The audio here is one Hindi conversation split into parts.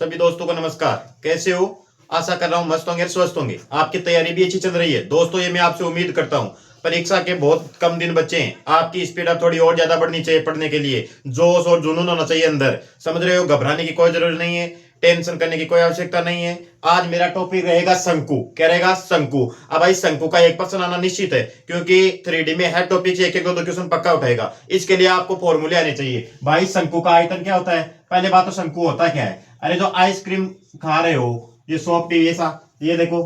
सभी दोस्तों को नमस्कार। कैसे हो? आशा कर रहा हूँ मस्त होंगे, स्वस्थ होंगे। आपकी तैयारी भी अच्छी चल रही है दोस्तों, ये मैं आपसे उम्मीद करता हूँ। परीक्षा के बहुत कम दिन बचे हैं, आपकी स्पीड अब थोड़ी और ज्यादा बढ़नी चाहिए पढ़ने के लिए। जोश और जुनून होना चाहिए अंदर, समझ रहे हो? घबराने की कोई जरूरत नहीं है, टेंशन करने की कोई आवश्यकता नहीं है। आज मेरा टॉपिक रहेगा शंकु। क्या रहेगा? शंकु। अब भाई शंकु का 1% आना निश्चित है, क्योंकि 3D में हर टॉपिक से एक एक दो क्वेश्चन पक्का उठाएगा। इसके लिए आपको फॉर्मूले आने चाहिए। भाई शंकु का आयतन क्या होता है? पहले बात तो शंकु होता क्या है? अरे जो आइसक्रीम खा रहे हो, ये सॉफ्ट ये सा, ये देखो,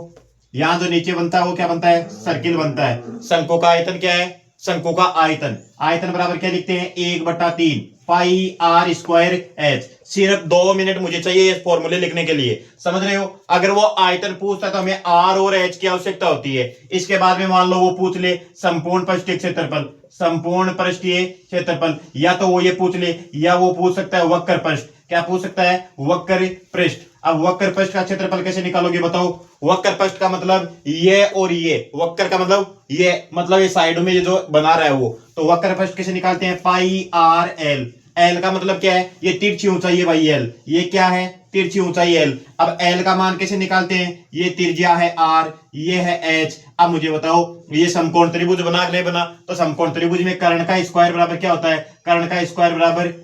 यहां जो नीचे बनता है वो क्या बनता है? सर्किल बनता है। शंकु का आयतन क्या है? शंकु का आयतन आयतन बराबर क्या लिखते हैं? 1/3 पाई आर स्क्वायर एच। सिर्फ 2 मिनट मुझे चाहिए इस फॉर्मूले लिखने के लिए, समझ रहे हो? अगर वो आयतन पूछता है तो हमें आर और एच की आवश्यकता होती है। इसके बाद में मान लो वो पूछ ले संपूर्ण पृष्ठीय क्षेत्रफल, संपूर्ण पृष्ठीय क्षेत्रफल, या तो वो ये पूछ ले या वो पूछ सकता है वक्र पृष्ठ। क्या पूछ सकता है? वक्र पृष्ठ। अब वक्र पृष्ठ का क्षेत्रफल कैसे निकालोगे बताओ? वक्र पृष्ठ का मतलब ये और ये, वक्र का मतलब ये साइडों में ये जो बना रहा है वो, तो वक्र पृष्ठ कैसे निकालते हैं? पाई आर एल। एल का मतलब क्या है? ये तिरछी ऊंचाई है भाई एल। ये क्या है? तिरछी ऊंचाई एल। अब एल का मान कैसे निकालते हैं? ये त्रिज्या है आर, ये है एच। अब मुझे बताओ, ये समकोण त्रिभुज बना नहीं बना? तो समकोण त्रिभुज में कर्ण का स्क्वायर बराबर क्या होता है? कर्ण का स्क्वायर बराबर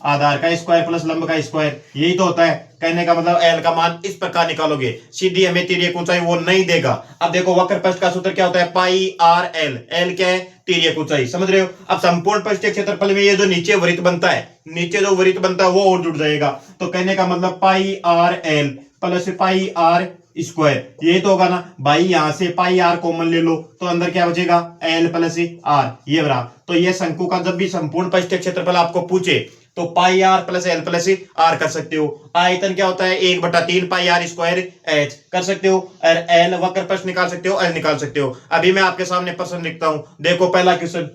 आधार का स्क्वायर प्लस लंब का स्क्वायर, यही तो होता है। कहने का मतलब एल का मान इस प्रकार निकालोगे। सीधी हमें तिर्यक ऊंचाई वो नहीं देगा। अब देखो वक्र पृष्ठ का सूत्र क्या होता है? पाई आर एल। एल क्या है? तिर्यक ऊंचाई, समझ रहे हो? अब संपूर्ण पृष्ठीय क्षेत्रफल में ये जो नीचे वृत्त बनता है, नीचे जो वृत्त बनता है वो और जुड़ जाएगा। तो कहने का मतलब pi r l plus pi r square, ये तो होगा ना भाई। यहां से पाई आर कॉमन ले लो तो अंदर क्या बचेगा? एल प्लस आर, ये बरा। तो ये शंकु का जब भी संपूर्ण पृष्ठीय क्षेत्रफल आपको पूछे तो pi r plus l plus r कर सकते हो। आयतन क्या होता है? 1/3 पाई आर स्क्वायर एच कर सकते हो। और एल वक्र पृष्ठ निकाल सकते हो, एल निकाल सकते हो। अभी मैं आपके सामने प्रश्न लिखता हूं, देखो पहला क्वेश्चन।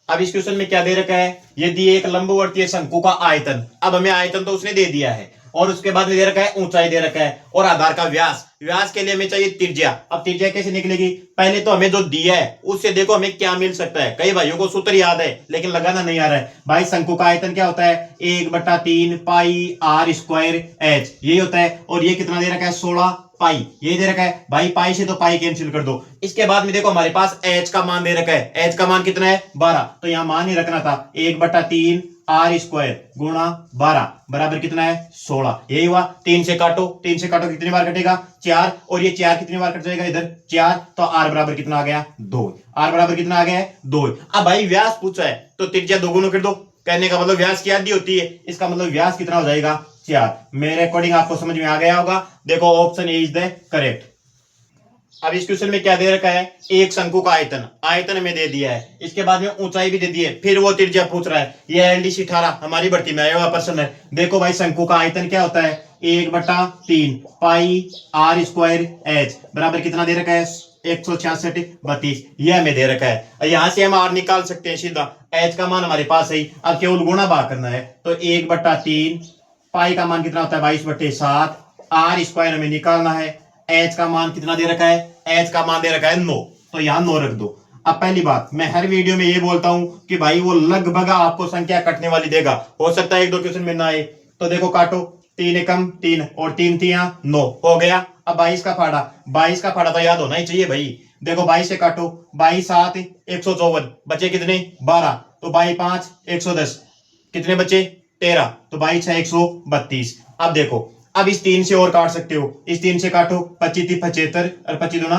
अब इस क्वेश्चन में क्या दे रखा है? यदि एक लंबवर्तीय शंकु का आयतन, अब हमें आयतन तो उसने दे दिया है, और उसके बाद में दे रखा है ऊंचाई दे रखा है, और आधार का व्यास। व्यास के लिए हमें चाहिए त्रिज्या। अब त्रिज्या कैसे निकलेगी? पहले तो हमें जो दिया है उससे देखो हमें क्या मिल सकता है। कई भाइयों को सूत्र याद है लेकिन लगाना नहीं आ रहा है। भाई शंकु का आयतन क्या होता है? 1/3 पाई आर स्क्वायर एच, यही होता है। और ये कितना दे रखा है? 16 पाई, ये दे रखा है भाई। पाई से तो पाई कैंसिल कर दो। इसके बाद में देखो हमारे पास एच का मान दे रखा है। एच का मान कितना है? 12। तो यहां मान ही रखना था, 1/3 आर स्क्वायर गुणा 12 बराबर कितना है? 16। यही हुआ। 3 से काटो, 3 से काटो कितनी बार कटेगा? 4। और ये 4 कितनी बार कट जाएगा इधर? 4। तो आर बराबर कितना आ गया? 2। आर बराबर कितना आ गया? 2। अब भाई व्यास पूछा है तो त्रिज्या दोगुना कर दो। कहने का मतलब व्यास की आधी होती है, इसका मतलब व्यास कितना हो जाएगा? 4। मेरे अकॉर्डिंग आपको समझ में आ गया होगा। देखो option A is the correct. अब इस क्वेश्चन में क्या दे रखा है? एक शंकु का आयतन, आयतन में दे दिया है, इसके बाद में ऊंचाई भी दे दी है, फिर वो त्रिज्या पूछ रहा है। ये एलडीसी 18 हमारी भर्ती में आया हुआ प्रश्न है। देखो भाई शंकु का आयतन क्या होता है? 1/3 पाई आर स्क्वायर एच बराबर कितना दे रखा है? 166/32, यह हमें दे रखा है। यहां से हम आर निकाल सकते हैं सीधा, एच का मान हमारे पास है। अब केवल गुणा भाग करना है, तो 1/3 पाई का मान कितना होता है? 22/7। आर स्क्वायर हमें निकालना है। एच का मान कितना दे रखा है? एच का मान दे रखा है 9, तो यहां 9 रख दो। अब पहली बात, मैं हर वीडियो में ये बोलता हूं कि भाई वो लगभग आपको संख्या कटने वाली देगा। हो सकता है 1-2 क्वेश्चन में ना आए, तो देखो काटो, 3 एकम 3 और 3 3 9 हो गया। अब 22 का फाड़ा, 22 का फाड़ा तो याद होना ही चाहिए भाई। देखो 22 से काटो, 22 7 154, बचे कितने? 12। तो 22 5 110, कितने बचे? 13। तो 22 6 132। अब देखो, अब इस 3 से और काट सकते हो, इस 3 से काटो, 25 3 75 और 25 दूना,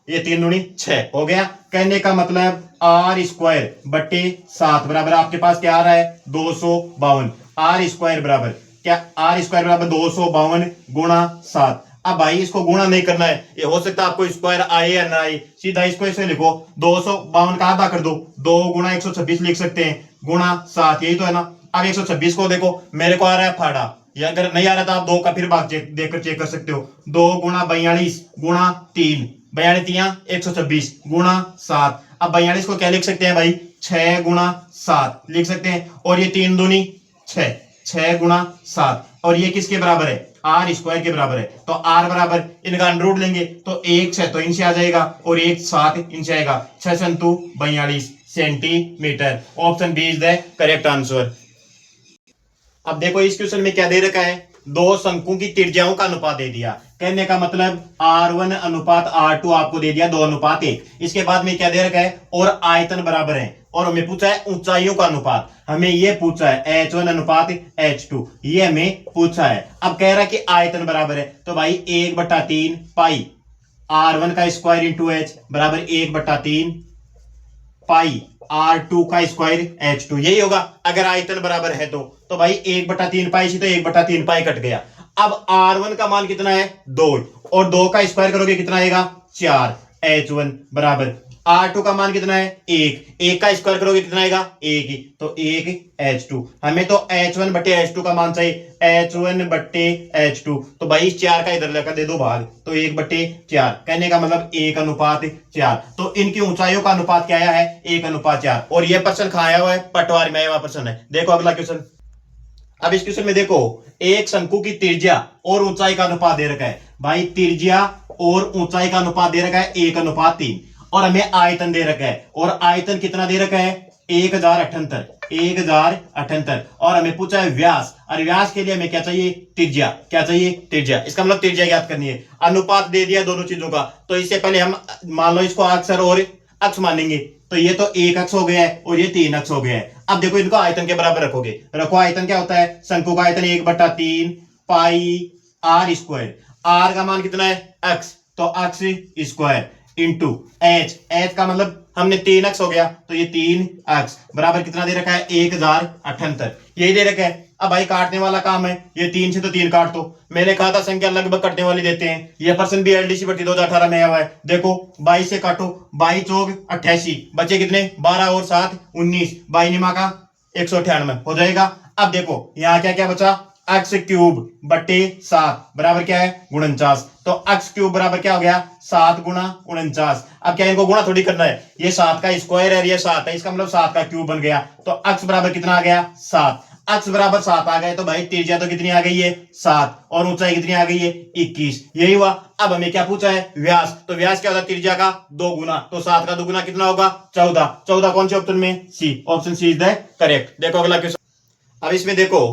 ये 3 दूनी 6 हो गया। कहने का मतलब आर स्क्वायर बटे 7 बराबर आपके पास क्या आ रहा है? 252। आर स्क्वायर बराबर क्या? आर स्क्वायर बराबर 252 गुणा 7। अब भाई इसको गुणा नहीं करना है, ये हो सकता है आपको स्क्वायर आए या ना आए, सीधा इसको ऐसे लिखो, 252 का आधा कर दो, 2 गुणा 126 लिख सकते हैं, गुणा 7, यही तो है ना। अब 126 को देखो, मेरे को आ रहा है फाड़ा, या अगर नहीं आ रहा था आप 2 का फिर भाग देकर चेक कर सकते हो। 2 गुणा 42 गुणा 3, 42 3 126 गुणा 7। अब 42 को क्या लिख सकते हैं भाई? 6 गुणा 7 लिख सकते हैं, और ये 3 दूनी 6, 6 गुणा 7, और ये किसके बराबर है? आर स्क्वायर के बराबर है। तो आर बराबर, इनका अंडर लेंगे तो 1 6 तो इनसे आ जाएगा, और 1 7 इनसे आएगा, 6 7 42 centimetre. Option B is the correct answer. अब देखो इस क्वेश्चन में क्या दे रखा है? दो शंकु की त्रिज्याओं का अनुपात दे दिया। कहने का मतलब R1 अनुपात R2 आपको दे दिया 2:1। इसके बाद में क्या दे रखा है, और आयतन बराबर है, और हमें पूछा है ऊंचाइयों का अनुपात। हमें ये पूछा है H1 अनुपात H2, ये हमें पूछा है। अब कह रहा है कि आयतन बराबर है, तो भाई 1/3 पाई R1 का स्क्वायर इंटू H बराबर 1/3 पाई R2 का स्क्वायर H2, यही होगा अगर आयतन बराबर है तो भाई 1/3 पाई से तो 1/3 पाई कट गया। अब R1 का मान कितना है 2, और 2 का स्क्वायर करोगे कितना आएगा 4, H1 बराबर R2 का मान कितना है 1 का स्क्वायर करोगे कितना आएगा 1 ही, तो 1 H2। हमें तो H1 बटे H2 का मान चाहिए, H1 बटे H2, तो भाई 4 का इधर लेकर दे दो भाग, तो 1/4। कहने का मतलब 1:4। तो इनकी ऊंचाइयों का अनुपात क्या आया है 1:4। और ये प्रश्न कहाँ आया हुआ है, पटवारी में आया हुआ प्रश्न है। देखो अगला क्वेश्चन। अब इस क्वेश्चन में देखो, एक शंकु की त्रिज्या और ऊंचाई का अनुपात दे रखा है। भाई त्रिज्या और ऊंचाई का अनुपात दे रखा है 1:3, और हमें आयतन दे रखा है, और आयतन कितना दे रखा है 1078, और हमें पूछा है व्यास, और व्यास के लिए हमें क्या चाहिए त्रिज्या। क्या चाहिए त्रिज्या, इसका मतलब त्रिज्या ज्ञात करनी है। अनुपात दे दिया दोनों चीजों का, तो इससे पहले हम मान लो इसको अक्षर और अक्ष मानेंगे, तो ये तो 1 अक्ष हो गया है और ये 3 अक्ष हो गया है। अब देखो इनको आयतन के बराबर रखोगे, रखो आयतन क्या होता है, शंकु का आयतन 1/3 पाई R स्क्वायर। R का मान कितना है अक्ष, तो अक्ष स्क्वायर इंटू एच का मतलब हमने 3 अक्ष हो गया, तो ये 3 अक्ष बराबर कितना दे रखा है 1078, यही दे रखा है। अब भाई काटने वाला काम है, ये 3 से तो 3 काट दो। मैंने कहा था संख्या लगभग कटने वाली देते हैं, ये पर्सन भी एलडीसी भर्ती 2018 में आया हुआ है। देखो 22 से काटो, 22 चौक 88, बचे कितने 12 और 7 19, 22 निमा का 198 हो जाएगा। अब देखो यहाँ क्या क्या बचा, एक्स क्यूब बटे 7 बराबर क्या है 49, तो एक्स क्यूब बराबर क्या हो गया 7 गुणा 49। अब क्या इनको गुणा थोड़ी करना है, ये 7 का स्क्वायर है, ये 7 है, इसका मतलब 7 का क्यूब बन गया, तो एक्स बराबर कितना आ गया 7। एक्स बराबर 7 आ गए, तो भाई त्रिज्या तो कितनी आ गई है 7, और ऊंचाई कितनी आ गई है 21, यही हुआ। अब हमें क्या पूछा है व्यास, तो व्यास क्या होता है त्रिज्या का 2 गुना, तो 7 का 2 गुना कितना होगा 14। 14 कौन से ऑप्शन में, C, option C is the correct. देखो अगला क्वेश्चन। अब इसमें देखो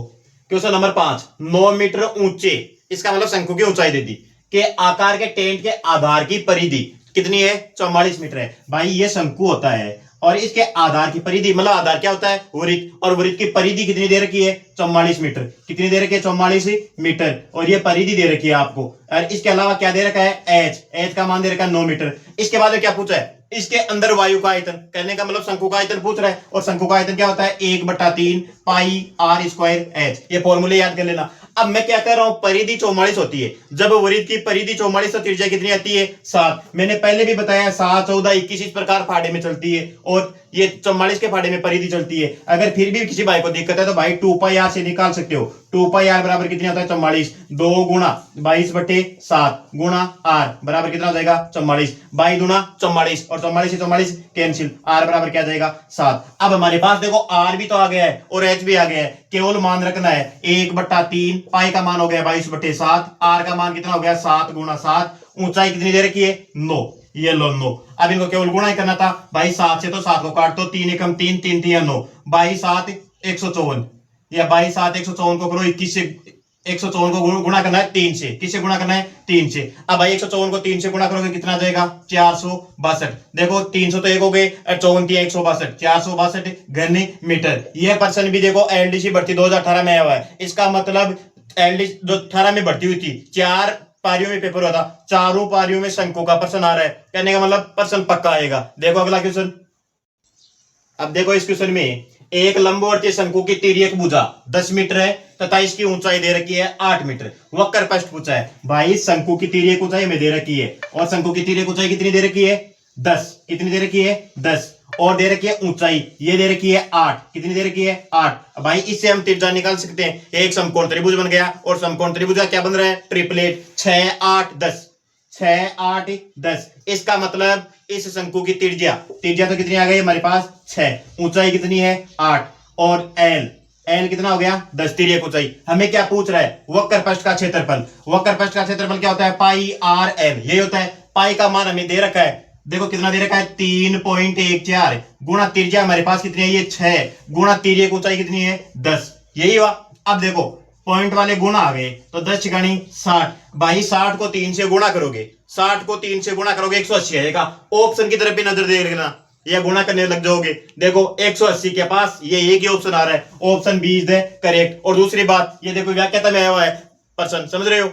क्वेश्चन नंबर 5, 9 मीटर ऊंचे, इसका मतलब शंकु की ऊंचाई दे दी, के आकार के टेंट के आधार की परिधि कितनी है 44 मीटर है। भाई ये शंकु होता है, और इसके आधार की परिधि मतलब आधार क्या होता है वृत्त, और वृत्त की परिधि कितनी दे रखी है 44 मीटर। कितनी दे रखी है 44 मीटर, और ये परिधि दे रखी है आपको। और इसके अलावा क्या दे रखा है एच का मान दे रखा है 9 मीटर। इसके बाद क्या पूछा है, इसके अंदर वायु का आयतन, कहने का मतलब शंकु का आयतन पूछ रहा है, और शंकु का आयतन क्या होता है 1/3 पाई R स्क्वायर एच, ये फॉर्मूले याद कर लेना। अब मैं क्या कर रहा हूं, परिधि 44 होती है, जब वृत्त की परिधि 44 तो त्रिज्या कितनी आती है 7। मैंने पहले भी बताया 7 14 21 इस प्रकार फाड़े में चलती है, और ये 44 के फाड़े में परिधि चलती है। अगर फिर भी किसी भाई को दिक्कत है तो भाई 2πr से निकाल सकते हो। 2πr बराबर कितनी आता है 44, 2 गुणा 22/7 गुणा r बराबर कितना हो जाएगा 44, 22 गुणा 44, और 44 से 44 कैंसिल, r बराबर क्या जाएगा 7। अब हमारे पास देखो r भी तो आ गया है और h भी आ गया है, केवल मान रखना है 1/3, पाई का मान हो गया 22/7, r का मान कितना हो गया 7 गुणा 7, ऊंचाई कितनी दे रखी है 9, ये लो 9। अब इनको केवल गुणा ही करना था, भाई 7 से तो 7 को काट दो, 3 एकम 3, 3 3 9, 22 7 154, या 22 7 154 को करो 21 से 154 को गुणा करना है 3 से, किससे गुणा करना है 3 से। अब भाई 154 को 3 से गुणा करोगे कितना जाएगा 462। देखो 300 तो एक हो गए, 54 162, 462 घन मीटर। यह पर्सन भी देखो एलडीसी भर्ती 2018 में आया हुआ है। इसका मतलब एलडीसी जो 18 में भर्ती हुई थी, 4 पारियों में पेपर हुआ था, चारों पारियों में शंकु का प्रश्न आ रहा है, कहने का मतलब प्रश्न पक्का आएगा। देखो अगला क्वेश्चन। अब देखो इस क्वेश्चन में एक लंबवर्तीय शंकु की तिर्यक भुजा 10 मीटर है तथा इसकी ऊंचाई दे रखी है 8 मीटर। वक्र पृष्ठ पूछा है, भाई शंकु की तिर्यक ऊंचाई में दे रखी है, और शंकु की तिर्यक ऊंचाई कितनी दे रखी है 10, कितनी दे रखी है 10, और दे रखी है ऊंचाई ये दे रखी है 8, कितनी दे रखी है 8। भाई इससे हम त्रिज्या निकाल सकते हैं, एक समकोण त्रिभुज बन गया, और समकोण त्रिभुज क्या बन रहा है ट्रिपलेट, 6 8 10, 6 8 10। इसका मतलब इस शंकु की त्रिज्या तो कितनी आ गई हमारे पास 6, ऊंचाई कितनी है 8, और एल कितना हो गया 10, तिर्यक ऊंचाई। हमें क्या पूछ रहा है वक्र पृष्ठ का क्षेत्रफल। वक्र पृष्ठ का क्षेत्रफल क्या होता है पाई R L, यही होता है। पाई का मान हमें दे रखा है, देखो कितना दे रखा है 3.14 गुणा त्रिज्या हमारे पास कितनी है ये 6 गुणा तिर्यक ऊंचाई कितनी है 10, यही हुआ। अब देखो पॉइंट वाले गुणा आ गए तो 10 गणी 60। भाई 60 को 3 से गुणा करोगे, 60 को 3 से गुणा करोगे 180 आएगा। ऑप्शन की तरफ भी नजर दे लेना या गुणा करने लग जाओगे। देखो 180 के पास ये एक ही ऑप्शन आ रहा है, option B is the correct. और दूसरी बात ये देखो व्याख्याता में आया हुआ है पर्सन, समझ रहे हो।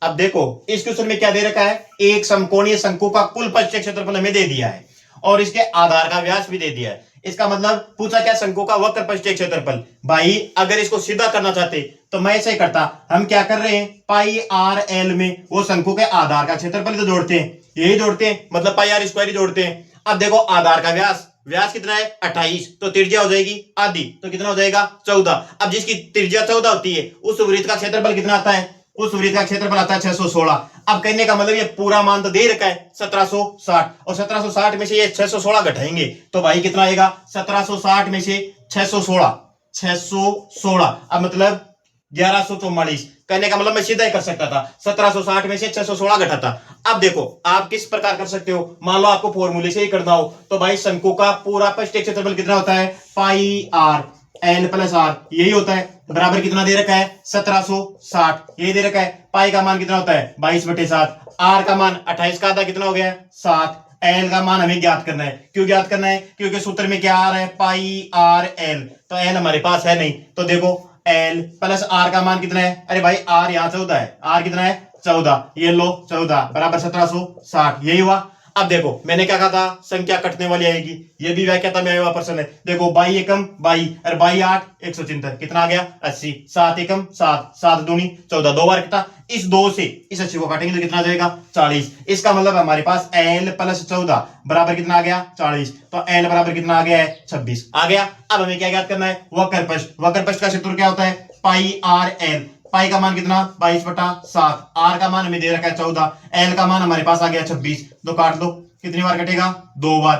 अब देखो इस क्वेश्चन में क्या दे रखा है, एक समकोणीय शंकु का कुल पृष्ठीय क्षेत्रफल हमें दे दिया है और इसके आधार का व्यास भी दे दिया है। इसका मतलब पूछा क्या, शंकु का वक्र पृष्ठीय क्षेत्रफल। भाई अगर इसको सीधा करना चाहते तो मैं ऐसे करता, हम क्या कर रहे हैं, पाई आर एल में वो शंकु के आधार का क्षेत्रफल तो जोड़ते हैं, यही जोड़ते हैं, मतलब पाई आर स्क्वायर ही जोड़ते हैं। अब देखो आधार का व्यास, व्यास कितना है 28, तो त्रिज्या हो जाएगी आधी, तो कितना हो जाएगा 14। अब जिसकी त्रिज्या 14 होती है उस वृत्त का क्षेत्रफल कितना आता है, उस वृत्त का क्षेत्रफल आता है 616। अब कहने का मतलब ये पूरा मान तो दे रखा है 1760 और 1760 में से ये 616 घटाएंगे तो भाई कितना आएगा, 1760 में से 616 अब मतलब 1144। कहने का मतलब मैं सीधा ही कर सकता था, 1760 में से 616 घटाता। अब देखो आप किस प्रकार कर सकते हो, मान लो आपको फॉर्मूले से ही करना हो तो भाई शंकु का पूरा पृष्ठीय क्षेत्रफल कितना होता है, पाई आर एल प्लस आर, यही होता है, बराबर कितना दे रखा है 1760, यही दे रखा है। पाई का मान कितना होता है 22/7, आर का मान 28 का आधा कितना हो गया 7, एल का मान हमें ज्ञात करना है। क्यों ज्ञात करना है, क्योंकि सूत्र में क्या आ रहा है, पाई आर एल, तो एल हमारे पास है नहीं, तो देखो एल प्लस आर का मान कितना है, अरे भाई आर यहाँ 14 है, आर कितना है 14, ये लो 14 बराबर 1760, यही हुआ। अब देखो मैंने क्या कहा था, संख्या कटने वाली आएगी, ये भी व्याख्याता में आया हुआ प्रश्न है। देखो 22 एकम 22 और 22 8 173, कितना आ गया 80, 7 एकम 7, 7 दूनी 14, दो बार कितना, इस 2 से इस 80 को काटेंगे तो कितना आ जाएगा 40। इसका मतलब हमारे पास एल प्लस 14 बराबर कितना आ गया 40, तो एल बराबर कितना आ गया है 26 आ गया। अब हमें क्या ज्ञात करना है, वक्र पृष्ठ, वक्र पृष्ठ का सूत्र क्या होता है, पाई आर एल, पाई का मान कितना 22/7, आर का मान हमें दे रखा है 14, एल का मान हमारे पास आ गया 26, तो काट दो, कितनी बार कटेगा 2 बार।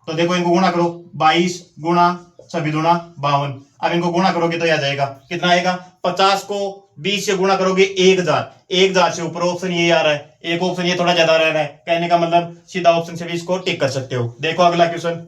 तो देखो इनको गुणा करो, 22 गुणा 26 दूना 52, अब इनको गुणा करोगे तो आ जाएगा कितना आएगा, 50 को 20 से गुणा करोगे 1000, 1000 से ऊपर ऑप्शन ये आ रहा है, एक ऑप्शन ये थोड़ा ज्यादा रह रहा है, कहने का मतलब सीधा ऑप्शन से भी इसको टिक कर सकते हो। देखो अगला क्वेश्चन,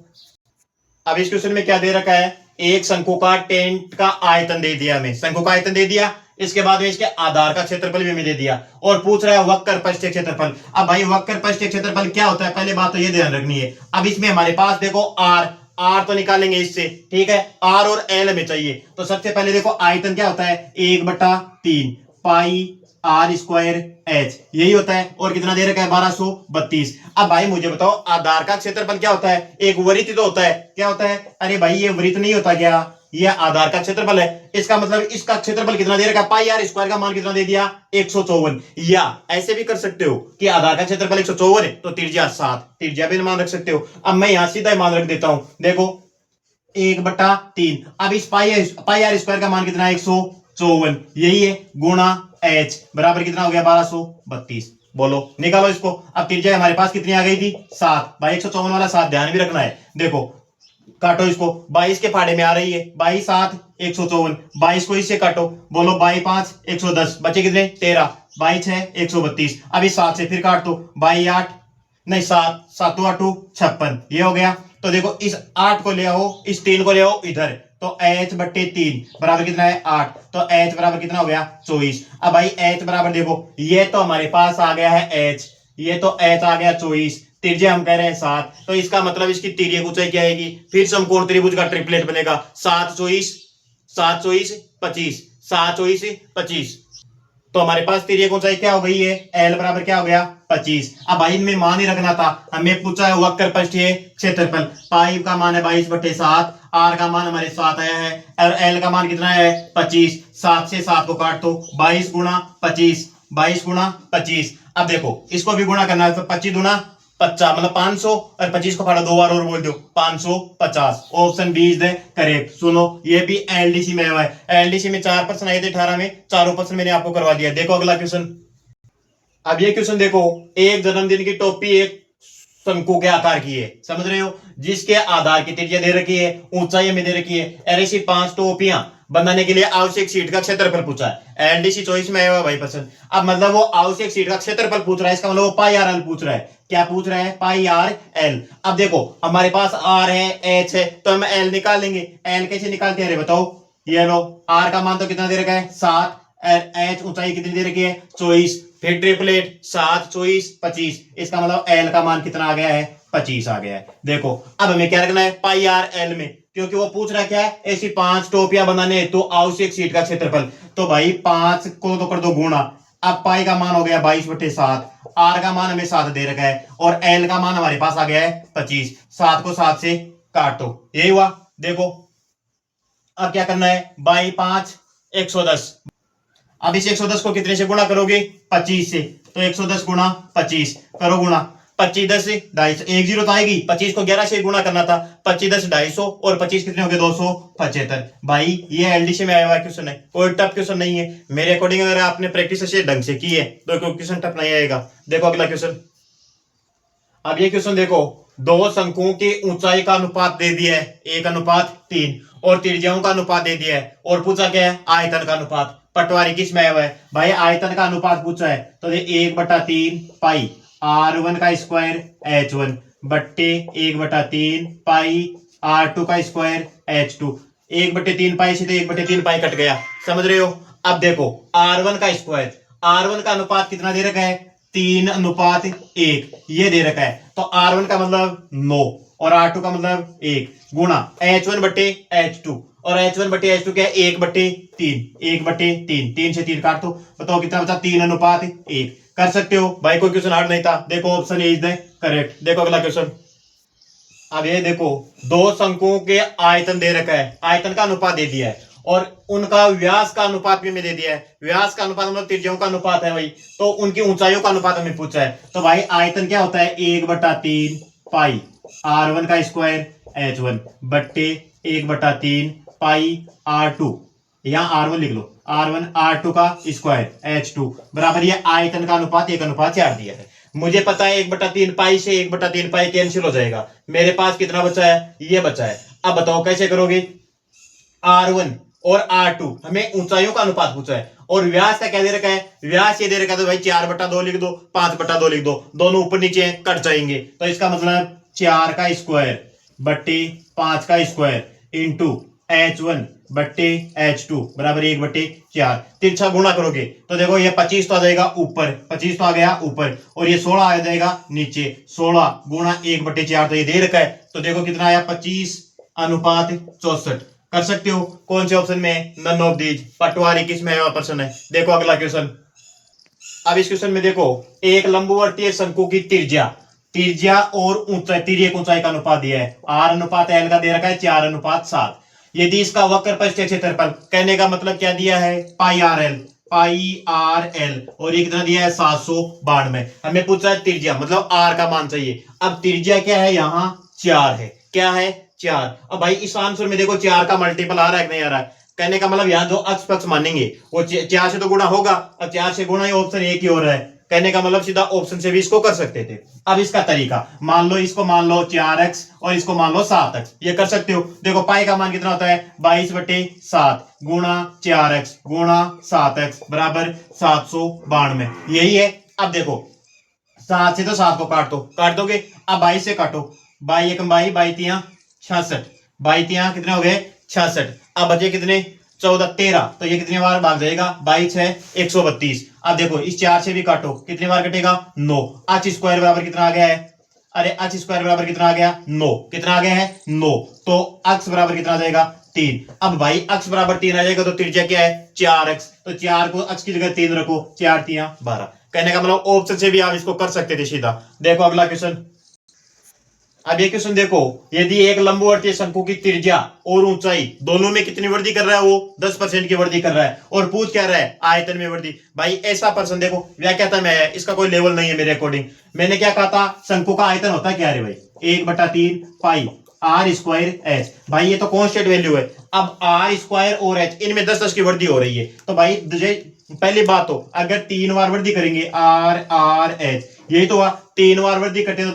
अब इस क्वेश्चन में क्या दे रखा है, एक शंकु का टेंट का आयतन दे दिया, हमें शंकु का आयतन दे दिया, इसके बाद में इसके आधार का क्षेत्रफल भी हमें दे दिया और पूछ रहा है वक्र पृष्ठीय क्षेत्रफल। अब भाई वक्र पृष्ठीय क्षेत्रफल क्या होता है, पहले बात तो ये ध्यान रखनी है। अब इसमें हमारे पास देखो आर, आर तो निकालेंगे इससे, ठीक है, आर और एल हमें चाहिए, तो सबसे पहले देखो आयतन क्या होता है 1/3 पाई आर स्क्वायर एच, यही होता है, और कितना दे रखा है 1232। अब भाई मुझे बताओ आधार का क्षेत्रफल क्या होता है, एक वृत्त तो होता है, क्या होता है, अरे भाई ये वृत्त नहीं होता क्या, ये आधार का क्षेत्रफल है, इसका मतलब इसका क्षेत्रफल कितना दे रखा है, पाई आर स्क्वायर का मान कितना दे दिया 154। या ऐसे भी कर सकते हो कि आधार का क्षेत्रफल 154 है तो त्रिज्या 7, त्रिज्या भी मान रख सकते हो। अब मैं यहां सीधा मान रख देता हूं, देखो 1/3, अब इस पाई आर स्क्वायर का मान कितना है 154, यही है, गुणा एच बराबर कितना हो गया 1232, बोलो निकालो इसको। अब त्रिज्या हमारे पास कितनी आ गई थी 7, भाई 154 वाला 7 ध्यान भी रखना है, देखो काटो इसको, 22 के फाड़े में आ रही है, 22 7 154, 22 को इससे काटो, बोलो 22 5 110, बचे कितने 13, 22 6 132, अब इस 7 से फिर काट दो, 22 8 नहीं 7 7 8 56, ये हो गया। तो देखो इस 8 को ले आओ, इस 3 को ले आओ इधर, तो h/3 बराबर कितना है 8, तो h बराबर कितना हो गया 24। अब भाई h बराबर देखो, ये तो हमारे पास आ गया है h, ये तो h आ गया 24, त्रिज्या हम कह रहे हैं 7, तो इसका मतलब इसकी तिर्यक ऊंचाई क्या आएगी, फिर समकोण त्रिभुज का ट्रिपलेट बनेगा 7 24 7 24 25, 7 24 25, तो हमारे पास तिर्यक ऊंचाई क्या हो गई है, एल बराबर क्या हो गया 25। अब भाई इनमें मान ही रखना था, हमें पूछा है वक्र पृष्ठीय क्षेत्रफल, पाई का मान है 22/7, आर का मान हमारे 7 आया है और एल का मान कितना है 25, 7 से 7 को काट दो, 22 गुणा 25, 22 गुणा 25। अब देखो इसको भी गुणा करना है, तो 25 गुणा 50 मतलब 500 और 25 को फाड़ा 2 बार और बोल दो 550, option B is the correct. सुनो ये भी एलडीसी में हुआ है, एलडीसी में 4 प्रश्न आए थे 18 में, चारों प्रश्न मैंने आपको करवा दिया। देखो अगला क्वेश्चन, अब ये क्वेश्चन देखो, एक जन्मदिन की टोपी एक शंकु के आकार की है, समझ रहे हो, जिसके आधार की त्रिज्या दे रखी है, ऊंचाई में दे रखी है, ऐसी 5 टोपियां बनाने के लिए आवश्यक शीट का क्षेत्रफल पूछा है, एलडीसी चॉइस में आया भाई पसंद। अब मतलब वो आवश्यक शीट का क्षेत्रफल पूछ रहा है, इसका मतलब वो पाई आर एल पूछ रहा है, क्या पूछ रहा है पाई आर एल। अब देखो हमारे पास आर है एच है, तो हम एल निकालेंगे, एल कैसे निकालते हैं बताओ, ये लो आर का मान तो कितना दे रखा है 7, एच ऊंचाई कितनी दे रखी है 24, फिर ट्रिपलेट 7 24 25, इसका मतलब एल का मान कितना आ गया है 25 आ गया है। देखो अब हमें क्या रखना है पाई आर एल में, क्योंकि वो पूछ रहा क्या है ऐसी 5 टोपियां बनाने तो आवश्यक सीट का क्षेत्रफल, तो भाई 5 को तो कर दो गुणा, अब पाई का मान हो गया 22/7, आर का मान हमें 7 दे रखा है और एल का मान हमारे पास आ गया है 25, 7 को 7 से काटो, यही हुआ। देखो अब क्या करना है, बाई 5 110, अब इस 110 को कितने से गुणा करोगे 25 से, तो 110 गुणा 25 करो गुणा, 25 10 से 250, एक जीरो तो आएगी, 25 को 11 से गुणा करना था, 25 10 250 और 25 कितने हो गए 275। भाई ये एलडीसी में आया हुआ क्वेश्चन है, कोई टफ क्वेश्चन नहीं है मेरे अकॉर्डिंग, अगर आपने प्रैक्टिस अच्छे ढंग से की है तो कोई क्वेश्चन टफ नहीं आएगा। देखो अगला क्वेश्चन, अब ये क्वेश्चन देखो, दो शंकुओं की ऊंचाई का अनुपात दे दिया है 1:3 और त्रिज्याओं का अनुपात दे दिया है और पूछा क्या है आयतन का अनुपात, पटवारी किस में आया हुआ है भाई आयतन का अनुपात पूछा है, तो ये 1/3 पाई R1 का स्क्वायर H1 बट्टे 1/3 पाई R2 का स्क्वायर H2, 1/3 पाई से तो 1/3 पाई कट गया, समझ रहे हो। अब देखो R1 का स्क्वायर, R1 का अनुपात कितना दे रखा है 3:1 ये दे रखा है, तो R1 का मतलब 9 और R2 का मतलब 1 गुणा H1 बटे H2, और H1 बटे H2 क्या है 1/3, 1/3, 3 से 3 काट दो, बताओ कितना बचा 3:1, कर सकते हो भाई, कोई क्वेश्चन हार्ड नहीं था। देखो option A is the correct. देखो अगला क्वेश्चन, अब ये देखो दो शंकुओं के आयतन दे रखा है, आयतन का अनुपात दे दिया है और उनका व्यास का अनुपात भी में दे दिया है, व्यास का अनुपात मतलब त्रिज्याओं का अनुपात है भाई, तो उनकी ऊंचाइयों का अनुपात हमें पूछा है, तो भाई आयतन क्या होता है 1/3 पाई R1 का स्क्वायर H1 बट्टे 1/3 पाई R2, यहां R1 लिख लो, R1 R2 का स्क्वायर H2 बराबर ये आयतन का अनुपात 1:4 दिया है। मुझे पता है 1/3 पाई से 1/3 पाई कैंसिल हो जाएगा, मेरे पास कितना बचा है ये बचा है। अब बताओ कैसे करोगे, R1 और R2 हमें ऊंचाइयों का अनुपात पूछा है और व्यास का क्या दे रखा है, व्यास ये दे रखा है, तो भाई 4/2 लिख दो, 5/2 लिख दो, दोनों ऊपर नीचे कट जाएंगे, तो इसका मतलब 4 का स्क्वायर बट्टे 5 का स्क्वायर इंटू H1 बट्टे H2 बराबर 1/4, तिरछा गुणा करोगे तो देखो ये 25 तो आ जाएगा ऊपर, 25 तो आ गया ऊपर और ये 16 आ जाएगा नीचे, 16 गुणा 1/4 तो ये दे रखा है, तो देखो कितना आया 25:64, कर सकते हो। कौन से ऑप्शन में, नन ऑफ दीज, पटवारी किस में प्रश्न है। देखो अगला क्वेश्चन, अब इस क्वेश्चन में देखो एक लंबवर्तीय शंकु की त्रिज्या, त्रिज्या और ऊंचाई, तिर्यक ऊंचाई का अनुपात दिया है, R:L का दे रखा है 4:7, यदि इसका वक्र पृष्ठीय क्षेत्रफल, कहने का मतलब क्या दिया है पाई आर एल और ये कितना दिया है 792, हमें पूछा है त्रिज्या मतलब आर का मान चाहिए। अब त्रिज्या क्या है यहाँ 4 है, क्या है 4, अब भाई इस आंसर में देखो 4 का मल्टीपल आ रहा है कि नहीं आ रहा है, कहने का मतलब यहाँ जो अक्ष पक्ष मानेंगे वो 4 से तो गुणा होगा, और 4 से गुणा ही ऑप्शन एक ही हो रहा है, कहने का मतलब सीधा ऑप्शन से भी इसको कर सकते थे। अब इसका तरीका, मान लो इसको मान लो 4x और इसको मान लो 7x, ये कर सकते हो। देखो पाई का मान कितना होता है 22/7 गुणा 4x गुणा 7x बराबर 792, यही है। अब देखो 7 से तो 7 को काट दोगे, अब 22 से काटो, 22 22 3 66, 22 3 कितने हो गए 66, अब बचे कितने 14 13, तो ये कितनी बार भाग जाएगा 22 है 132। अब देखो इस 4 से भी काटो, कितनी बार कटेगा 9, h स्क्वायर बराबर कितना आ गया है, अरे h स्क्वायर बराबर कितना आ गया 9, कितना आ गया है 9, तो x बराबर कितना आ जाएगा 3। अब भाई x बराबर 3 आ जाएगा तो त्रिज्या क्या है 4x, तो 4 को x की जगह 3 रखो, 4 3 12, कहने का मतलब ऑप्शन से भी आप इसको कर सकते थे सीधा। देखो अगला क्वेश्चन, अब ये क्वेश्चन देखो, यदि एक लंबवर्तीय शंकु की त्रिज्या और ऊंचाई दोनों में कितनी वृद्धि कर रहा है, वो 10% की वृद्धि कर रहा है और पूछ क्या रहा है आयतन में वृद्धि। भाई ऐसा प्रश्न देखो व्याख्याता में है, इसका कोई लेवल नहीं है मेरे अकॉर्डिंग। मैंने क्या कहा था, शंकु का आयतन होता है क्या रे भाई 1/3 पाई आर स्क्वायर एच, भाई ये तो कांस्टेंट वैल्यू है। अब आर स्क्वायर और एच इनमें 10 की वृद्धि हो रही है, तो भाई पहली बात तो अगर 3 बार वृद्धि करेंगे आर आर एच, यही तो 3 बार वृद्धि करते तो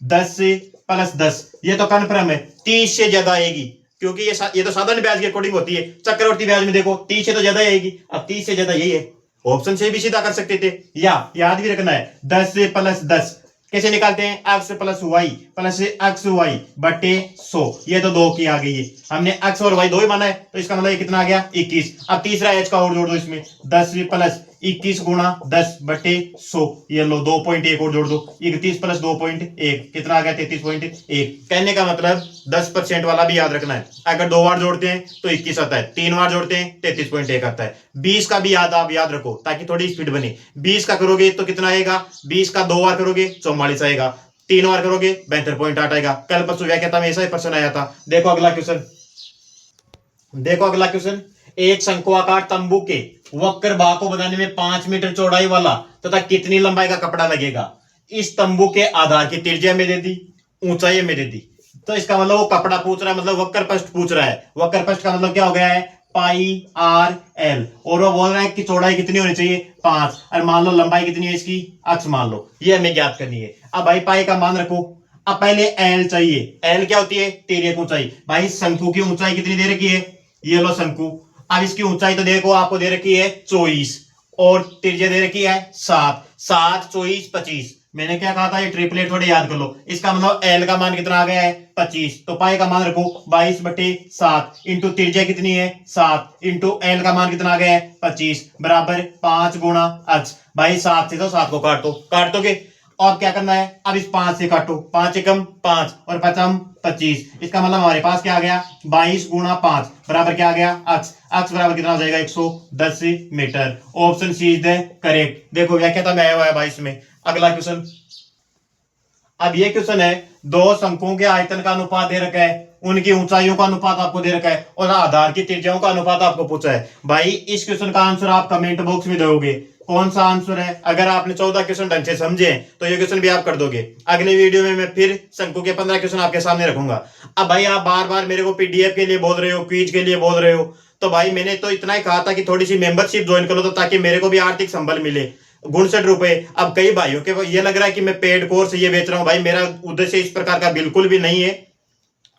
10 से प्लस 10, ये तो कन्फर्म है 30 से ज्यादा आएगी, क्योंकि ये तो साधारण ब्याज के अकॉर्डिंग होती है, चक्रवर्ती ब्याज में देखो 30 से तो ज्यादा आएगी। अब 30 से ज्यादा यही है, ऑप्शन से भी सीधा कर सकते थे, या याद भी रखना है 10 से प्लस 10 कैसे निकालते हैं? x प्लस एक्स वाई बटे 100, ये तो 2 की आ गई है। हमने x और y दो ही माना है, तो इसका मतलब ये कितना आ गया? 21। अब तीसरा h का और जोड़ दो इसमें, 10 प्लस 21 गुणा 10 बटे 100, ये लो 2.1 और जोड़ दो, 31 प्लस 2.1 कितना आ गया? 33.1। कहने का मतलब 10% वाला भी याद रखना है। अगर 2 बार जोड़ते हैं तो 21 आता है, 3 बार जोड़ते हैं 33.1 आता है। 20 का भी आप याद रखो ताकि थोड़ी स्पीड बने। 20 का करोगे तो कितना आएगा? 20 का 2 बार करोगे 44 आएगा, 3 बार करोगे 72.8 आएगा। कल परसों व्याख्याता में ऐसा ही प्रश्न आया था। देखो अगला क्वेश्चन, एक शंक्वाकार तंबू के वक्र भाग को बनाने में 5 मीटर चौड़ाई वाला तथा कितनी लंबाई का कपड़ा लगेगा? इस तंबू के आधार की त्रिज्या में दे दी, ऊंचाई में दे दी। तो इसका मतलब वो कपड़ा पूछ रहा है, मतलब वक्र पृष्ठ पूछ रहा है। वक्र पृष्ठ का मतलब क्या हो गया है? पाई आर एल। और वो बोल रहा है कि चौड़ाई कितनी होनी चाहिए? 5। और मान लो लंबाई कितनी है इसकी? अक्ष मान लो। ये हमें ज्ञात करनी है। अब भाई पाई का मान रखो। अब पहले एल चाहिए। एल क्या होती है? तिर्यक ऊंचाई। भाई शंकु की ऊंचाई कितनी दे रखी है? ये लो शंकु। अब इसकी ऊंचाई तो देखो आपको दे रखी है 24 और त्रिज्या दे रखी है 7। 7 24 25। मैंने क्या कहा था? ये ट्रिपलेट थोड़े याद कर लो। इसका मतलब एल का मान कितना आ गया है? 25। तो पाई का मान रखो 22 बटे 7 इंटू त्रिज्या कितनी है? 7 इंटू एल का मान कितना आ गया है? 25 बराबर 5 गुणा अक्ष। भाई 7 से तो 7 को काट दोगे। और क्या करना है? अब इस 5 से काटो, 5 एकम 5 और 5 25। इसका मतलब हमारे पास क्या आ गया? 22 गुणा 5 बराबर क्या आ गया? अक्ष। अक्ष बराबर कितना हो जाएगा? 110 metre. Option C is the correct. देखो व्याख्याता में आया हुआ है 22 में। अगला क्वेश्चन, अब ये क्वेश्चन है, दो शंकुओं के आयतन का अनुपात दे रखा है, उनकी ऊंचाइयों का अनुपात आपको दे रखा है और आधार की त्रिज्याओं का अनुपात आपको पूछा है। भाई इस क्वेश्चन का आंसर आप कमेंट बॉक्स में दोगे। कौन सा आंसर है? अगर आपने 14 क्वेश्चन ढंग से समझे तो ये क्वेश्चन भी आप कर दोगे। अगले वीडियो में मैं फिर शंकु के 15 क्वेश्चन आपके सामने रखूंगा। अब भाई आप बार बार मेरे को पीडीएफ के लिए बोल रहे हो, क्विज के लिए बोल रहे हो, तो भाई मैंने तो इतना ही कहा था कि थोड़ी सी मेंबरशिप ज्वाइन करो, तो ताकि मेरे को भी आर्थिक संबल मिले। 59 रुपए। अब कई भाइयों के ये लग रहा है कि मैं पेड कोर्स ये बेच रहा हूं। भाई मेरा उद्देश्य इस प्रकार का बिल्कुल भी नहीं है।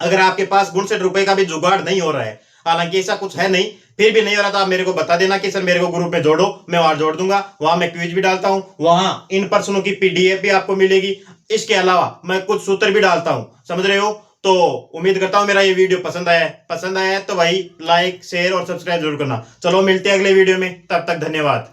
अगर आपके पास 59 रुपए का भी जुगाड़ नहीं हो रहा है, हालांकि ऐसा कुछ है नहीं, फिर भी नहीं हो रहा तो आप मेरे को बता देना कि सर मेरे को ग्रुप में जोड़ो, मैं वहां जोड़ दूंगा। वहां मैं क्विज भी डालता हूं, वहां इन प्रश्नों की पीडीएफ भी आपको मिलेगी। इसके अलावा मैं कुछ सूत्र भी डालता हूं, समझ रहे हो? तो उम्मीद करता हूं मेरा ये वीडियो पसंद आया है तो भाई लाइक शेयर और सब्सक्राइब जरूर करना। चलो मिलते हैं अगले वीडियो में, तब तक धन्यवाद।